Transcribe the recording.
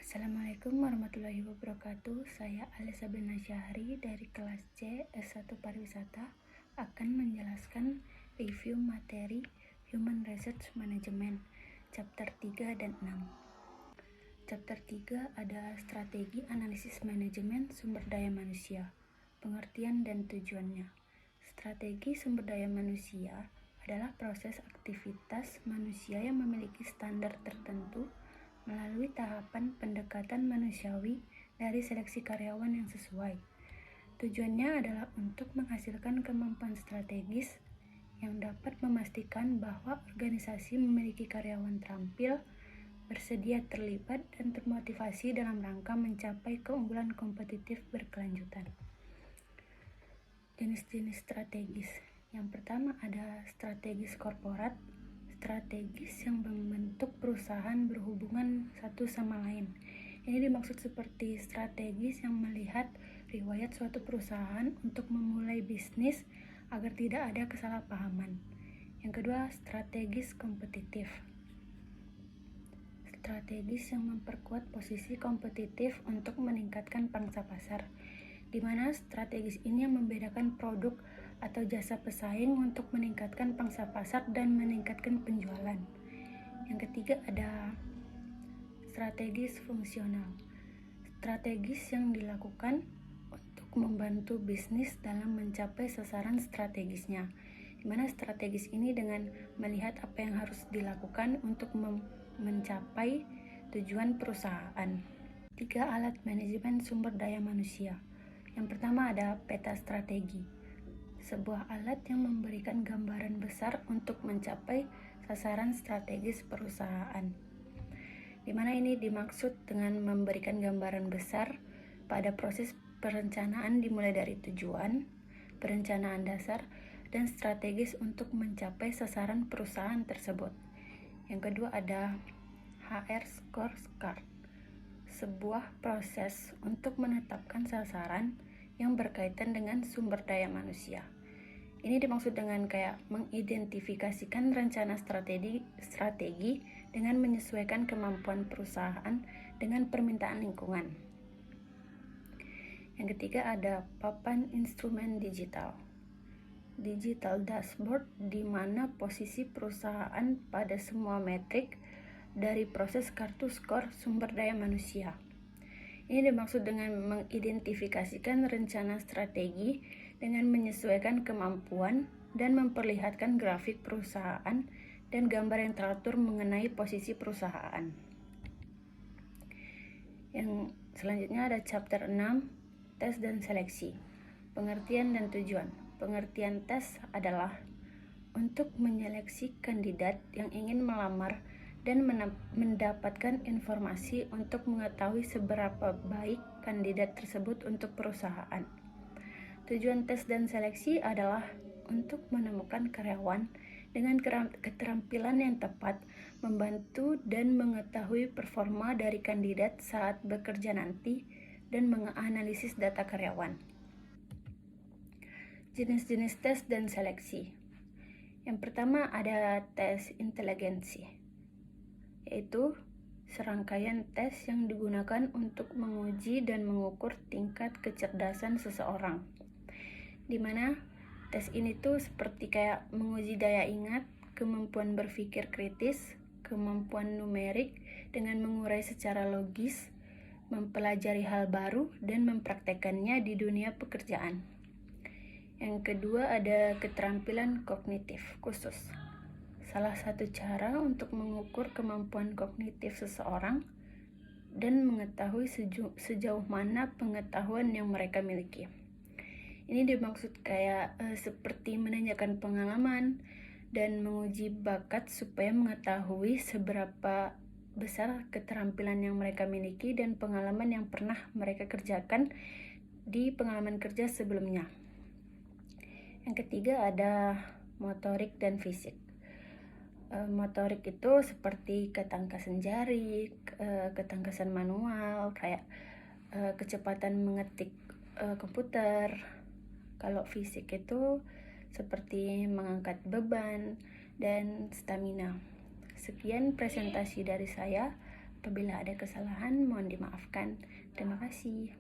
Assalamualaikum warahmatullahi wabarakatuh. Saya Alisa Sabrina Syahri dari kelas C S1 Pariwisata akan menjelaskan review materi Human Resource Management chapter 3 dan 6. Chapter 3 ada strategi analisis manajemen sumber daya manusia, pengertian dan tujuannya. Strategi sumber daya manusia adalah proses aktivitas manusia yang memiliki standar tertentu melalui tahapan pendekatan manusiawi dari seleksi karyawan yang sesuai. Tujuannya adalah untuk menghasilkan kemampuan strategis yang dapat memastikan bahwa organisasi memiliki karyawan terampil, bersedia terlibat, dan termotivasi dalam rangka mencapai keunggulan kompetitif berkelanjutan. Jenis-jenis strategis. Yang pertama ada strategis korporat, strategis yang membentuk perusahaan berhubungan satu sama lain. Ini dimaksud seperti strategis yang melihat riwayat suatu perusahaan untuk memulai bisnis agar tidak ada kesalahpahaman. Yang kedua, strategis kompetitif. Strategis yang memperkuat posisi kompetitif untuk meningkatkan pangsa pasar, di mana strategis ini yang membedakan produk atau jasa pesaing untuk meningkatkan pangsa pasar dan meningkatkan penjualan. Yang ketiga ada strategis fungsional. Strategis yang dilakukan untuk membantu bisnis dalam mencapai sasaran strategisnya, di mana strategis ini dengan melihat apa yang harus dilakukan untuk mencapai tujuan perusahaan. 3 alat manajemen sumber daya manusia. Yang pertama ada peta strategi, sebuah alat yang memberikan gambaran besar untuk mencapai sasaran strategis perusahaan, di mana ini dimaksud dengan memberikan gambaran besar pada proses perencanaan dimulai dari tujuan, perencanaan dasar, dan strategis untuk mencapai sasaran perusahaan tersebut. Yang kedua ada HR Scorecard, sebuah proses untuk menetapkan sasaran yang berkaitan dengan sumber daya manusia. Ini dimaksud dengan kayak mengidentifikasikan rencana strategi dengan menyesuaikan kemampuan perusahaan dengan permintaan lingkungan. Yang ketiga ada papan instrumen digital. Digital dashboard di mana posisi perusahaan pada semua metrik dari proses kartu skor sumber daya manusia. Ini dimaksud dengan mengidentifikasikan rencana strategi dengan menyesuaikan kemampuan dan memperlihatkan grafik perusahaan dan gambar yang teratur mengenai posisi perusahaan. Yang selanjutnya ada chapter 6, tes dan seleksi, pengertian dan tujuan. Pengertian tes adalah untuk menyeleksi kandidat yang ingin melamar dan mendapatkan informasi untuk mengetahui seberapa baik kandidat tersebut untuk perusahaan. Tujuan tes dan seleksi adalah untuk menemukan karyawan dengan keterampilan yang tepat, membantu dan mengetahui performa dari kandidat saat bekerja nanti, dan menganalisis data karyawan. Jenis-jenis tes dan seleksi. Yang pertama ada tes inteligensi, yaitu serangkaian tes yang digunakan untuk menguji dan mengukur tingkat kecerdasan seseorang, di mana tes ini tuh seperti kayak menguji daya ingat, kemampuan berpikir kritis, kemampuan numerik dengan mengurai secara logis, mempelajari hal baru, dan mempraktekannya di dunia pekerjaan. Yang kedua ada keterampilan kognitif khusus. Salah satu cara untuk mengukur kemampuan kognitif seseorang dan mengetahui sejauh mana pengetahuan yang mereka miliki. Ini dimaksud kayak seperti menanyakan pengalaman dan menguji bakat supaya mengetahui seberapa besar keterampilan yang mereka miliki dan pengalaman yang pernah mereka kerjakan di pengalaman kerja sebelumnya. Yang ketiga ada motorik dan fisik. Motorik itu seperti ketangkasan jari, ketangkasan manual, kayak kecepatan mengetik komputer. Kalau fisik itu seperti mengangkat beban dan stamina. Sekian presentasi dari saya. Apabila ada kesalahan, mohon dimaafkan. Terima kasih.